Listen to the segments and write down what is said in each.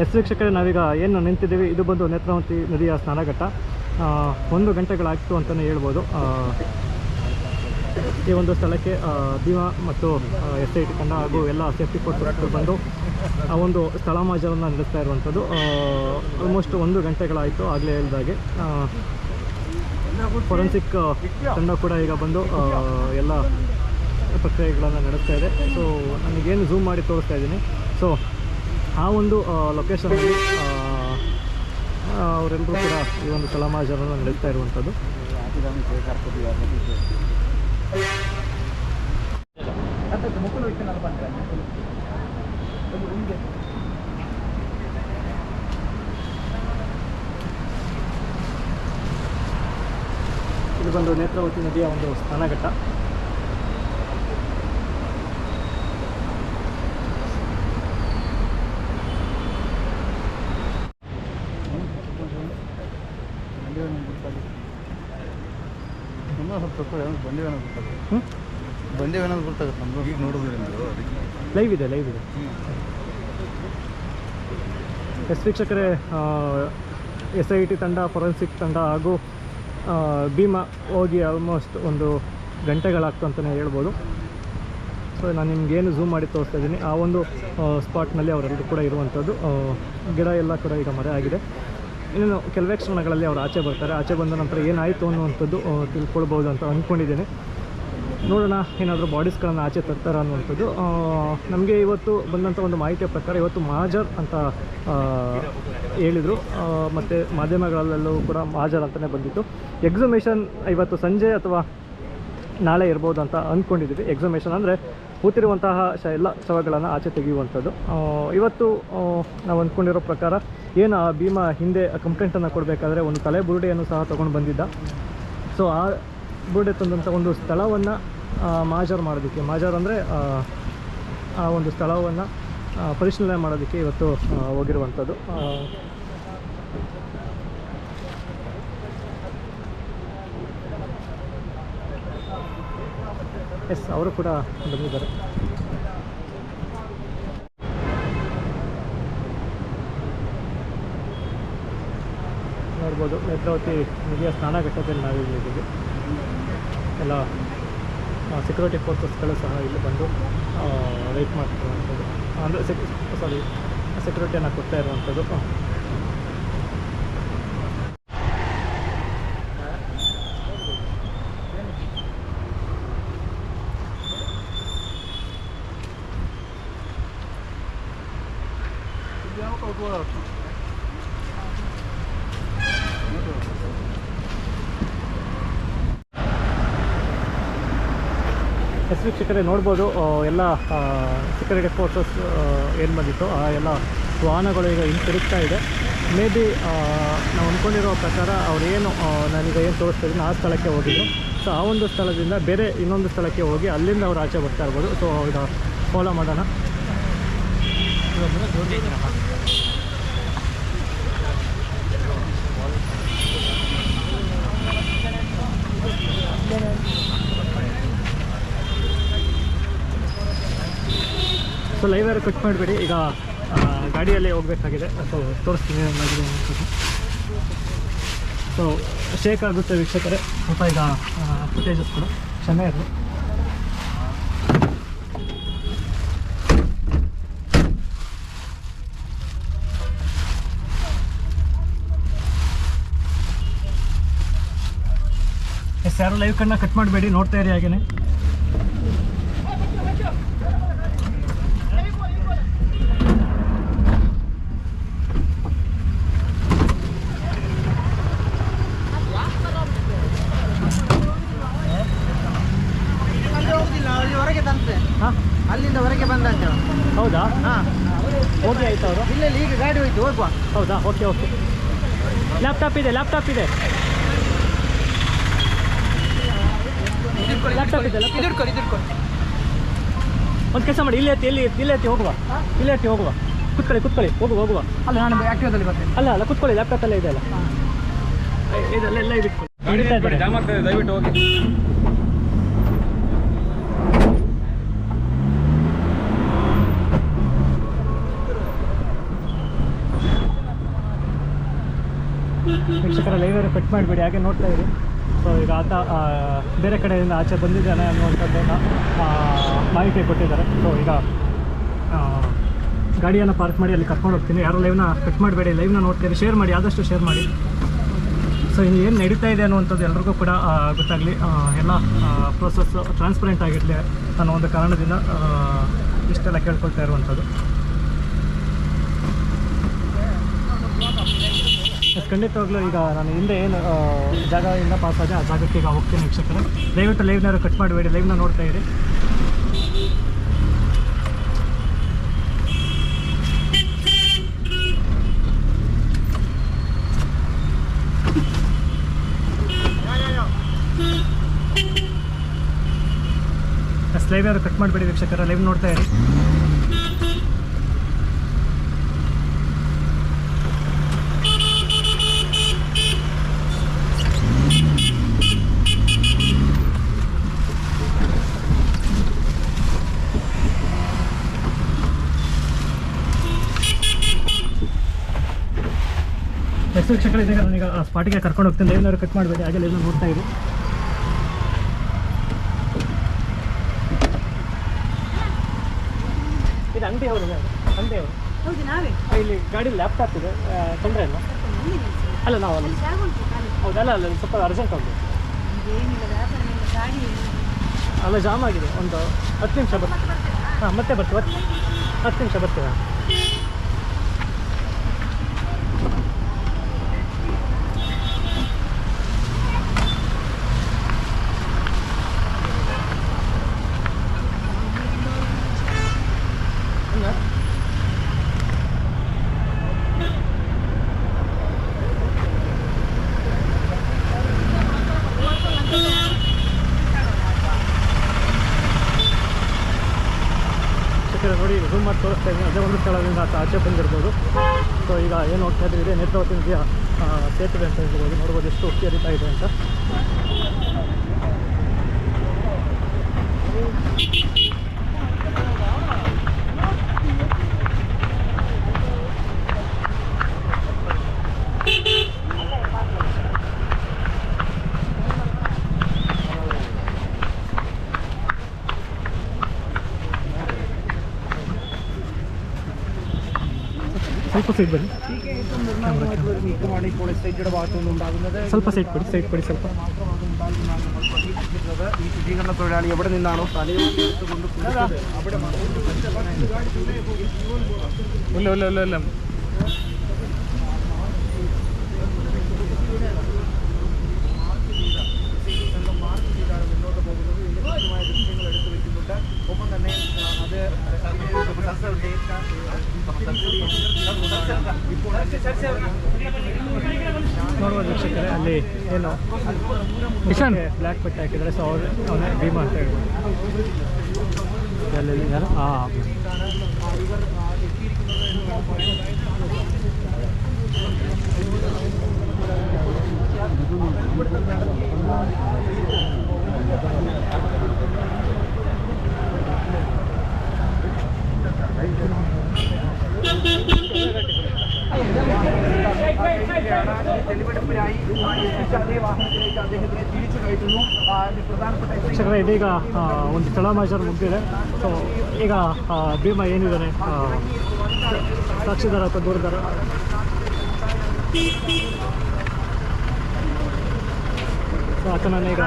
S ವೀಕ್ಷಕರೇ, ನಾವೀಗ ಏನು ನಿಂತಿದ್ದೀವಿ ಇದು ಬಂದು ನೇತ್ರಾವತಿ ನದಿಯ ಸ್ನಾನಘಟ್ಟ. 1 ಗಂಟೆಗಳಾಗಿತ್ತು ಅಂತಲೇ ಹೇಳ್ಬೋದು. ಈ ಒಂದು ಸ್ಥಳಕ್ಕೆ ಭೀಮಾ ಮತ್ತು SIT ತಂಡ ಹಾಗೂ ಎಲ್ಲ ಸೇಫ್ಟಿ ಫೋರ್ಸ್ಗಳು ಬಂದು ಆ ಒಂದು ಸ್ಥಳ ಮಾಜರನ್ನು ನಡೆಸ್ತಾ ಇರುವಂಥದ್ದು. ಆಲ್ಮೋಸ್ಟ್ 1 ಗಂಟೆಗಳಾಯಿತು. ಆಗಲೇ ಹೇಳಿದಾಗೆ ಫೊರೆನ್ಸಿಕ್ ತಂಡ ಕೂಡ ಈಗ ಬಂದು ಎಲ್ಲ ಪ್ರಕ್ರಿಯೆಗಳನ್ನು ನಡೆಸ್ತಾ ಇದೆ. ಸೊ ನನಗೇನು ಝೂಮ್ ಮಾಡಿ ತೋರಿಸ್ತಾ ಇದ್ದೀನಿ. ಸೊ ಆ ಒಂದು ಲೊಕೇಶನಲ್ಲಿ ಅವರೆಲ್ಲರೂ ಕೂಡ ಈ ಒಂದು ಸ್ಥಳ ಮಾಜರನ್ನು ನಡೆಸ್ತಾ ಇರುವಂಥದ್ದು. ಇದು ಬಂದು ನೇತ್ರಾವತಿ ನದಿಯ ಒಂದು ಸ್ನಾನಘಟ್ಟ. ಬಂದೇವೇನೋ ಗೊತ್ತಾಗುತ್ತೆ ನಮ್ಗೆ ಈಗ ನೋಡೋದ್ರಿಂದ. ಲೈವ್ ಇದೆ. ಎಸ್ ವೀಕ್ಷಕರೇ, SIT ತಂಡ, ಫೊರೆನ್ಸಿಕ್ ತಂಡ ಹಾಗೂ ಭೀಮಾ ಹೋಗಿ ಆಲ್ಮೋಸ್ಟ್ 1 ಗಂಟೆಗಳಾಗ್ತು ಅಂತಲೇ ಹೇಳ್ಬೋದು. ಸೊ ನಾನು ನಿಮಗೇನು ಝೂಮ್ ಮಾಡಿ ತೋರಿಸ್ತಾ ಇದ್ದೀನಿ ಆ ಒಂದು ಸ್ಪಾಟ್ನಲ್ಲಿ ಅವರೆಲ್ಲರೂ ಕೂಡ ಇರುವಂಥದ್ದು. ಗಿಡ ಎಲ್ಲ ಕೂಡ ಈಗ ಮರೆ ಆಗಿದೆ. ಇನ್ನೇನು ಕೆಲವೇ ಕ್ಷಣಗಳಲ್ಲಿ ಅವರು ಆಚೆ ಬರ್ತಾರೆ. ಆಚೆ ಬಂದ ನಂತರ ಏನಾಯಿತು ಅನ್ನುವಂಥದ್ದು ತಿಳ್ಕೊಳ್ಬೋದು ಅಂತ ಅಂದ್ಕೊಂಡಿದ್ದೀನಿ. ನೋಡೋಣ ಏನಾದರೂ ಬಾಡೀಸ್ಗಳನ್ನು ಆಚೆ ತರ್ತಾರೆ ಅನ್ನುವಂಥದ್ದು. ನಮಗೆ ಇವತ್ತು ಬಂದಂಥ ಒಂದು ಮಾಹಿತಿಯ ಪ್ರಕಾರ ಇವತ್ತು ಮಹಾಜರ್ ಅಂತ ಹೇಳಿದರು. ಮತ್ತು ಮಾಧ್ಯಮಗಳಲ್ಲೂ ಕೂಡ ಮಹಾಜರ್ ಅಂತಲೇ ಬಂದಿತ್ತು. ಎಕ್ಸುಮೇಷನ್ ಇವತ್ತು ಸಂಜೆ ಅಥವಾ ನಾಳೆ ಇರ್ಬೋದು ಅಂತ ಅಂದ್ಕೊಂಡಿದ್ದೀವಿ. ಎಕ್ಸುಮೇಷನ್ ಅಂದರೆ ಕೂತಿರುವಂತಹ ಎಲ್ಲ ಶವಗಳನ್ನು ಆಚೆ ತೆಗೆಯುವಂಥದ್ದು. ಇವತ್ತು ನಾವು ಅಂದ್ಕೊಂಡಿರೋ ಪ್ರಕಾರ ಏನು ಆ ಭೀಮಾ ಹಿಂದೆ ಕಂಪ್ಲೇಂಟನ್ನು ಕೊಡಬೇಕಾದ್ರೆ ಒಂದು ತಲೆ ಬುರುಡೆಯನ್ನು ಸಹ ತೊಗೊಂಡು ಬಂದಿದ್ದ. ಸೊ ಆ ಬುರುಡೆ ತಂದಂಥ ಒಂದು ಸ್ಥಳವನ್ನು ಮಾಜರ್ ಮಾಡೋದಕ್ಕೆ, ಮಾಜರ್ ಅಂದರೆ ಆ ಒಂದು ಸ್ಥಳವನ್ನು ಪರಿಶೀಲನೆ ಮಾಡೋದಕ್ಕೆ ಇವತ್ತು ಹೋಗಿರುವಂಥದ್ದು. ಎಸ್, ಅವರು ಕೂಡ ಬಂದಿದ್ದಾರೆ. ನೋಡ್ಬೋದು ನೇತ್ರಾವತಿ ನದಿಯ ಸ್ನಾನಘಟ್ಟದಲ್ಲಿ ನಾವಿದ್ದೀವಿ. ಎಲ್ಲ ಸೆಕ್ಯೂರಿಟಿ ಫೋರ್ಸಸ್ಗಳು ಸಹ ಇಲ್ಲಿ ಬಂದು ವೆಯ್ಟ್ ಮಾಡ್ತಿರುವಂಥದ್ದು, ಅಂದರೆ ಸೆಕ್ಯೂರಿಟಿಯನ್ನು ಕೊಡ್ತಾ ಇರುವಂಥದ್ದು. ಎಸ್ ವೀಕ್ಷಕರೇ, ನೋಡ್ಬೋದು ಎಲ್ಲ ಸೆಕ್ಯೂರಿಟಿ ಫೋರ್ಸಸ್ ಏನು ಬಂದಿತ್ತು ಆ ಎಲ್ಲ ವಾಹನಗಳು ಈಗ ಹಿಂತಿರುಗ್ತಾ ಇದೆ. ಮೇ ಬಿ ನಾವು ಅಂದ್ಕೊಂಡಿರೋ ಪ್ರಕಾರ ಅವರೇನು ನಾನೀಗ ಏನು ತೋರಿಸ್ತಾ ಇದ್ದೀನಿ ಆ ಸ್ಥಳಕ್ಕೆ ಹೋಗಿದ್ದು. ಸೊ ಆ ಒಂದು ಸ್ಥಳದಿಂದ ಬೇರೆ ಇನ್ನೊಂದು ಸ್ಥಳಕ್ಕೆ ಹೋಗಿ ಅಲ್ಲಿಂದ ಅವ್ರು ಆಚೆ ಬರ್ತಾ ಇರ್ಬೋದು. ಸೊ ಈಗ ಫಾಲೋ ಮಾಡೋಣ. ಸೊ ಲೈವ್ ಯಾರು ಕಟ್ ಮಾಡಬೇಡಿ, ಈಗ ಗಾಡಿಯಲ್ಲೇ ಹೋಗಬೇಕಾಗಿದೆ. ಸೊ ತೋರಿಸ್ತೀನಿ ಏನಾಗಿದೆ ಅಂತ. ಸೊ ಶೇಕ್ ಆಗುತ್ತೆ ವೀಕ್ಷಕರೇ, ಸ್ವಲ್ಪ ಈಗ ಫುಟೇಜಸ್ ಕೂಡ ಕ್ಷಮೆ ಇರಲಿ. ಎಸ್, ಯಾರು ಲೈವ್ ಕಣ್ಣ ಕಟ್ ಮಾಡಬೇಡಿ, ನೋಡ್ತಾ ಇರಿ ಹಾಗೇನೆ. ಅಲ್ಲಿಂದ ಹೊರಗೆ ಬಂದಂತೆ. ಹೌದಾ? ಹಾಂ, ಓಕೆ ಆಯ್ತು. ಅವರು ಇಲ್ಲ ಈಗ ಗಾಡಿ ಹೋಯ್ತು, ಹೋಗುವ. ಹೌದಾ? ಓಕೆ. ಲ್ಯಾಪ್ಟಾಪ್ ಇದೆ. ಲ್ಯಾಪ್ಟಾಪ್ ಇದೆ. ಒಂದು ಕೆಲಸ ಮಾಡಿ, ಇಲ್ಲೇ ಎತ್ತಿ ಹೋಗುವ. ಕುತ್ಕೊಳ್ಳಿ ಹೋಗುವ. ಅಲ್ಲ, ನಾನು ಆಕ್ಟಿವಾದಲ್ಲಿ ಬರ್ತೇನೆ. ಅಲ್ಲ ಕುತ್ಕೊಳ್ಳಿ, ಲ್ಯಾಪ್ಟಾಪಲ್ಲೇ ಇದೆ ಅಲ್ಲ. ಇದೆಲ್ಲ ಇಟ್ಕೊಳ್ಳಿ. ಜಾಮ್ ಆಗ್ತದೆ, ದಯವಿಟ್ಟು ಹೋಗಿ. ವೀಕ್ಷಕರ ಲೈವರ್ ಕಟ್ ಮಾಡಿಬಿಡಿ, ಹಾಗೆ ನೋಡ್ತಾ ಇರಿ. ಸೊ ಈಗ ಆತ ಬೇರೆ ಕಡೆಯಿಂದ ಆಚೆ ಬಂದಿದ್ದಾನೆ ಅನ್ನುವಂಥದ್ದನ್ನು ಮಾಹಿತಿ ಕೊಟ್ಟಿದ್ದಾರೆ. ಸೊ ಈಗ ಗಾಡಿಯನ್ನು ಪಾರ್ಕ್ ಮಾಡಿ ಅಲ್ಲಿ ಕರ್ಕೊಂಡು ಹೋಗ್ತೀನಿ. ಯಾರು ಲೈವ್ನ ಕಟ್ ಮಾಡಬೇಡಿ, ಲೈವ್ನ ನೋಡ್ತೀರಿ, ಶೇರ್ ಮಾಡಿ, ಆದಷ್ಟು ಶೇರ್ ಮಾಡಿ. ಸೊ ಇಲ್ಲಿ ಏನು ನಡೀತಾ ಇದೆ ಅನ್ನುವಂಥದ್ದು ಎಲ್ರಿಗೂ ಕೂಡ ಗೊತ್ತಾಗಲಿ, ಎಲ್ಲ ಪ್ರೋಸೆಸ್ ಟ್ರಾನ್ಸ್ಪರೆಂಟ್ ಆಗಿರಲಿ ಅನ್ನೋ ಒಂದು ಕಾರಣದಿಂದ ಇಷ್ಟೆಲ್ಲ ಕೇಳ್ಕೊಳ್ತಾ ಇರುವಂಥದ್ದು. ಖಂಡಿತವಾಗ್ಲೂ ಈಗ ನಾನು ಹಿಂದೆ ಏನು ಜಾಗದಿಂದ ಪಾಸ್ ಆದೆ ಆ ಜಾಗಕ್ಕೆ ಈಗ ಹೋಗ್ತೀನಿ ವೀಕ್ಷಕರೇ. ದಯವಿಟ್ಟು ಲೈವ್ನಾರು ಕಟ್ ಮಾಡಬೇಡಿ, ಲೈವ್ನ ನೋಡ್ತಾ ಇರಿ. ಲೈವ್ ಯಾರು ಕಟ್ ಮಾಡಬೇಡಿ ವೀಕ್ಷಕರ, ಲೈವ್ ನೋಡ್ತಾ ಇರಿ. ನೆಕ್ಸ್ಟ್ ವೀಕ್ಷಕರು ಇದೀಗ ನಾನೀಗ ಸ್ಪಾಟಿಗೆ ಕರ್ಕೊಂಡು ಹೋಗ್ತೀನಿ. ಲೈವ್ನವರು ಕಟ್ ಮಾಡಬೇಡಿ, ಹಾಗೆ ಲೈವ್ನ ನೋಡ್ತಾ ಇರಿ. ಇದು ಅಂಗಡಿ ಅವರು ಇಲ್ಲಿ ಗಾಡಿ ಲ್ಯಾಪ್ಟಾಪ್ ಇದೆ, ತೊಂದರೆ ಇಲ್ಲ. ಅಲ್ಲ ನಾವು ಅಲ್ಲ ಹೌದಲ್ಲ, ಅಲ್ಲ ಸ್ವಲ್ಪ ಅರ್ಜೆಂಟ್ ಉಂಟು. ಅಲ್ಲ ಜಾಮ್ ಆಗಿದೆ, ಒಂದು 10 ನಿಮಿಷ ಬರ್ತೀವಿ. ಹಾಂ ಮತ್ತೆ ಬರ್ತೀವಿ, 10 ನಿಮಿಷ ಬರ್ತೀವಿ. ನೋಡಿ ಝೂಮ್ ಮಾಡಿ ತೋರಿಸ್ತಾ ಇದ್ದೀನಿ. ಅದೇ ಒಂದು ಸ್ಥಳದಿಂದ ಆಚೆ ಬಂದಿರ್ಬೋದು. ಸೊ ಈಗ ಏನು ಹೋಗ್ತಾ ಇದ್ದೀವಿ, ಇದೇ ನೇತ್ರಾವತಿ ನದಿಯ ಸೇತುವೆ ಅಂತ ಹೇಳ್ಬೋದು. ನೋಡ್ಬೋದು ಎಷ್ಟು ಉಕ್ಕಿ ಹರಿತಾ ಇದೆ ಅಂತ. ಸ್ವಲ್ಪ ಸೈಡ್ ಬನ್ನಿ, ಸ್ವಲ್ಪ ಸೈಡ್ ಕೊಡಿ, ಸೈಡ್ ಕೊಡಿ ಸ್ವಲ್ಪ. ഈ ശുചീകരണ തൊഴിലാളി എവിടെ നിന്നാണോ തലയിൽ എടുത്തുകൊണ്ട് അവിടെ ഇല്ല ഒപ്പം തന്നെ ನೋಡ್ಬೋದು ವೀಕ್ಷಕರೇ, ಅಲ್ಲಿ ಏನು ಬ್ಲ್ಯಾಕ್ ಪಟ್ಟಿ ಹಾಕಿದ್ದಾರೆ. ಸೊ ಅವನೇ ಭೀಮಾ ಅಂತ ಹೇಳ್ಬೋದು. ಅಲ್ಲಿ ಯಾರು തെളിവെടുപ്പിനായി അതേ വാഹനത്തിലേക്ക് അദ്ദേഹത്തിനെ തിരിച്ചു കയറ്റുന്നു. പ്രധാനപ്പെട്ട ವೀಕ್ಷಕರೇ, ಇದೀಗ ಒಂದು ಸ್ಥಳ ಮಾಜರ್ ಮುಗಿದಿದೆ. ಸೊ ಈಗ ಭೀಮಾ ಏನಿದ್ದಾನೆ ಸಾಕ್ಷಿದಾರ ಅಥವಾ ದೂರದಾರ ಸೊ ಆತನನ್ನ ಈಗ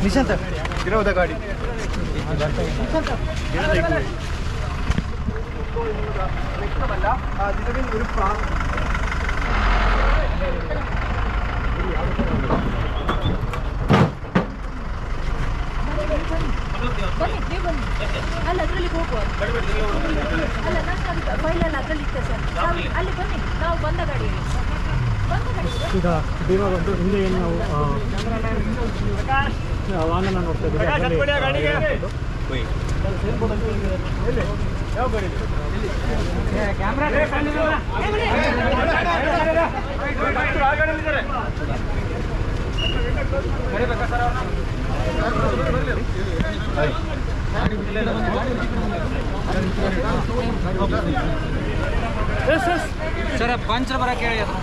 ನಿಶಾಂತ ಇರೋದ ಗಾಡಿ വ്യക്തമല്ല. നിലവിൽ ഒരു ಅಲ್ಲ ಅದರಲ್ಲಿ ಹೋಗುವ ಅಲ್ಲ ನಾನು ಫೈಲಲ್ಲಿ ಅದರಲ್ಲಿ ಇತ್ತೆ ಸರ್. ಅಲ್ಲಿ ಬನ್ನಿ, ನಾವು ಬಂದ ಗಾಡಿ ಈಗ ಭೀಮಾ ಬಂದು ಹಿಂದೆ ಏನು ನಾವು ವಾಹನ ನೋಡ್ತಾ ಇದ್ದೀವಿ. ಸರ್ ಪಂಚ ಬರಕ್ಕೆ ಹೇಳಿ ಅದು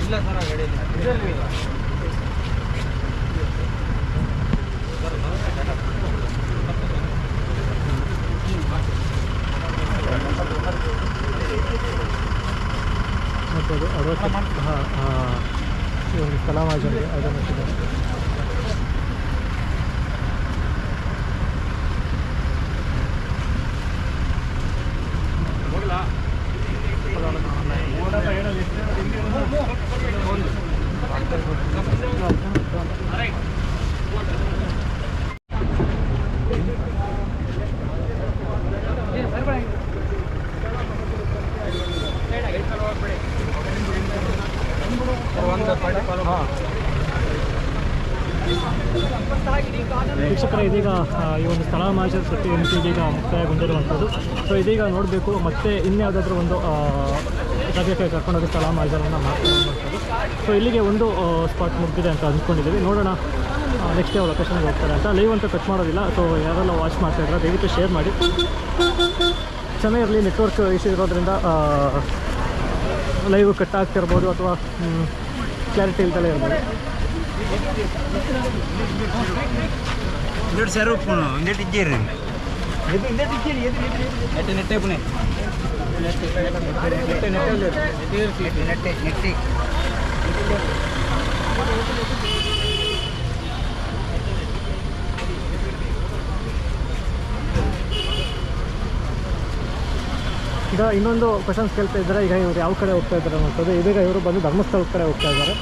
ಇಲ್ಲ ಸರ್ ಗಾಡಿ ಮತ್ತು ಅದು 60 ಈ ಒಂದು ಸ್ಥಳ ಮಾಜಲ್ಲಿ ಅದನ್ನು ವೀಕ್ಷಕರೇ, ಇದೀಗ ಈ ಒಂದು ಸ್ಥಳ ಮಾಜಲ್ ಸುತ್ತಿ ಎಣಿಕೆ ಇದೀಗ ಮುಕ್ತಾಯಗೊಂಡಿರುವಂಥದ್ದು. ಸೊ ಇದೀಗ ನೋಡಬೇಕು ಮತ್ತೆ ಇನ್ಯಾವುದಾದ್ರೂ ಒಂದು ಜಾಗಕ್ಕೆ ಕರ್ಕೊಂಡೋಗಿ ಸ್ಥಳ ಮಾಜಲನ್ನು ಮಾಡ್ಕೊಳ್ಳುವಂಥದ್ದು. ಸೊ ಇಲ್ಲಿಗೆ ಒಂದು ಸ್ಪಾಟ್ ಮುಗಿದಿದೆ ಅಂತ ಅಂದ್ಕೊಂಡಿದ್ದೀವಿ. ನೋಡೋಣ ನೆಕ್ಸ್ಟ್ ಯಾವ ಲೊಕೇಶನ್ಗೆ ಹೋಗ್ತಾರೆ ಅಂತ. ಲೈವ್ ಅಂತ ಕಟ್ ಮಾಡೋದಿಲ್ಲ. ಸೊ ಯಾರೆಲ್ಲ ವಾಚ್ ಮಾಡ್ತಾಯಿದ್ರೆ ದಯವಿಟ್ಟು ಶೇರ್ ಮಾಡಿ. ಚೆನ್ನಾಗಿರಲಿ, ನೆಟ್ವರ್ಕ್ ಇಶ್ಯೂ ಇರೋದ್ರಿಂದ ಲೈವ್ ಕಟ್ ಆಗ್ತಿರ್ಬೋದು ಅಥವಾ ಕ್ಲಾರಿಟಿ ಇಲ್ದಲೇ ಇರ್ಬೋದು. ఇంటి సరు పోను ఇంటి ఇచ్చేరు నెట్టే నెట్టే పోనే నెట్టే నెట్టే నెట్టే ಈಗ ಇನ್ನೊಂದು ಕ್ವಶನ್ಸ್ ಕೇಳ್ತಾ ಇದ್ದಾರೆ. ಈಗ ಇವರು ಯಾವ ಕಡೆ ಹೋಗ್ತಾ ಇದ್ದಾರೆ ಅನ್ನೋದು. ಇದೀಗ ಇವರು ಬಂದು ಧರ್ಮಸ್ಥಳದ ಕಡೆ ಹೋಗ್ತಾ ಇದ್ದಾರೆ.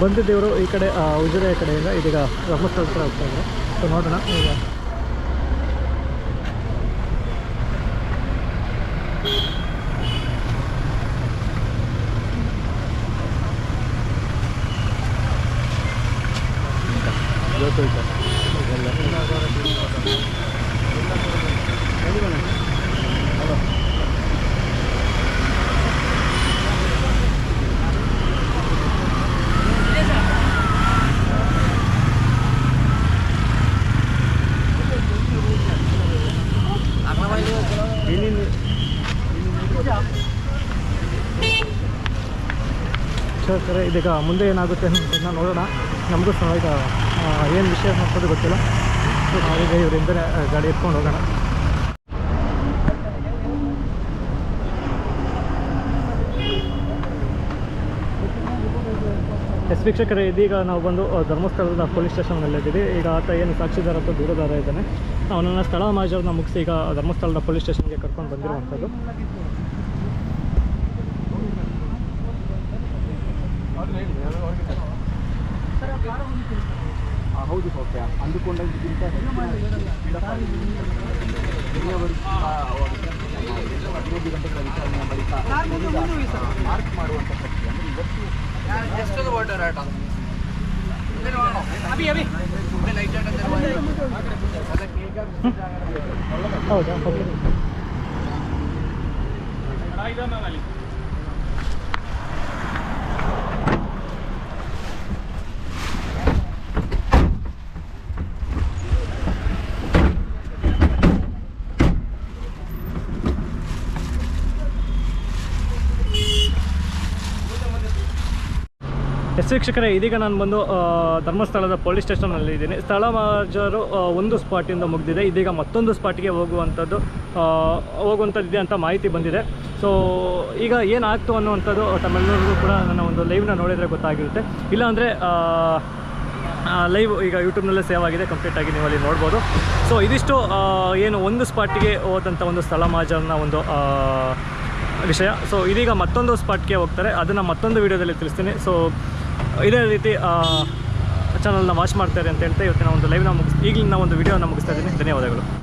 ಬಂದಿದ್ದವರು ಈ ಕಡೆ ಉಜಿರೆ ಕಡೆಯಿಂದ ಇದೀಗ ಧರ್ಮಸ್ಥಳದ ಕಡೆ ಹೋಗ್ತಾ ಇದ್ದಾರೆ. ಸೊ ನೋಡೋಣ ಈಗ ಸರ್ ಇದೀಗ ಮುಂದೆ ಏನಾಗುತ್ತೆ ಅನ್ನೋದನ್ನು ನೋಡೋಣ. ನಮಗೂ ಸಹ ಈಗ ಏನು ವಿಷಯ ನೋಡ್ಕೋದು ಗೊತ್ತಿಲ್ಲ. ಸೊ ನಾವೀಗ ಇವರಿಂದ ಗಾಡಿ ಎತ್ಕೊಂಡು ಹೋಗೋಣ. ವೀಕ್ಷಕರೇ, ಇದೀಗ ನಾವು ಬಂದು ಧರ್ಮಸ್ಥಳದ ಪೊಲೀಸ್ ಸ್ಟೇಷನ್ನಲ್ಲಿದ್ದೀವಿ. ಈಗ ಆತ ಏನು ಸಾಕ್ಷಿದಾರ ಅಥವಾ ದೂರದಾರ ಇದ್ದಾನೆ, ಅವನನ್ನು ಸ್ಥಳ ಮಾಜರನ್ನ ಮುಗಿಸಿ ಈಗ ಧರ್ಮಸ್ಥಳದ ಪೊಲೀಸ್ ಸ್ಟೇಷನ್ಗೆ ಕರ್ಕೊಂಡು ಬಂದಿರುವಂಥದ್ದು. ಹೌದು ಓಕೆ ಅಂದುಕೊಂಡಕ್ಕಿಂತ ಮಾರ್ಕ್ ಮಾಡುವಂಥ ಪ್ರಕ್ರಿಯೆ ಅಂದರೆ ಇವತ್ತು ಎಷ್ಟು ವಾಟರ್ ಆಟ ಹೌದಾ? ವೀಕ್ಷಕರೇ, ಇದೀಗ ನಾನು ಬಂದು ಧರ್ಮಸ್ಥಳದ ಪೊಲೀಸ್ ಸ್ಟೇಷನಲ್ಲಿ ಇದ್ದೀನಿ. ಸ್ಥಳ ಮಾಜರು ಒಂದು ಸ್ಪಾಟಿಂದ ಮುಗಿದಿದೆ. ಇದೀಗ ಮತ್ತೊಂದು ಸ್ಪಾಟಿಗೆ ಹೋಗುವಂಥದ್ದಿದೆ ಅಂತ ಮಾಹಿತಿ ಬಂದಿದೆ. ಸೊ ಈಗ ಏನಾಗ್ತು ಅನ್ನುವಂಥದ್ದು ತಮ್ಮೆಲ್ಲರಿಗೂ ಕೂಡ ನನ್ನ ಒಂದು ಲೈವ್ನ ನೋಡಿದರೆ ಗೊತ್ತಾಗಿರುತ್ತೆ. ಇಲ್ಲಾಂದರೆ ಲೈವ್ ಈಗ ಯೂಟ್ಯೂಬ್ನಲ್ಲೇ ಸೇವ್ ಆಗಿದೆ, ಕಂಪ್ಲೀಟಾಗಿ ನೀವು ಅಲ್ಲಿ ನೋಡ್ಬೋದು. ಸೊ ಇದಿಷ್ಟು ಏನು ಒಂದು ಸ್ಪಾಟಿಗೆ ಹೋದಂಥ ಒಂದು ಸ್ಥಳ ಮಾಜರ್ನ ಒಂದು ವಿಷಯ. ಸೊ ಇದೀಗ ಮತ್ತೊಂದು ಸ್ಪಾಟ್ಗೆ ಹೋಗ್ತಾರೆ, ಅದನ್ನು ಮತ್ತೊಂದು ವೀಡಿಯೋದಲ್ಲಿ ತಿಳಿಸ್ತೀನಿ. ಸೊ ಇದೇ ರೀತಿ ಚಾನಲ್ನ ವಾಚ್ ಮಾಡ್ತಾರೆ ಅಂತ ಹೇಳ್ತಾ ಇವತ್ತಿನ ಒಂದು ಲೈವ್ನ ಈಗಲಿನ ಒಂದು ವೀಡಿಯೋನ ಮುಗಿಸ್ತಾ ಇದ್ದೀನಿ. ಧನ್ಯವಾದಗಳು.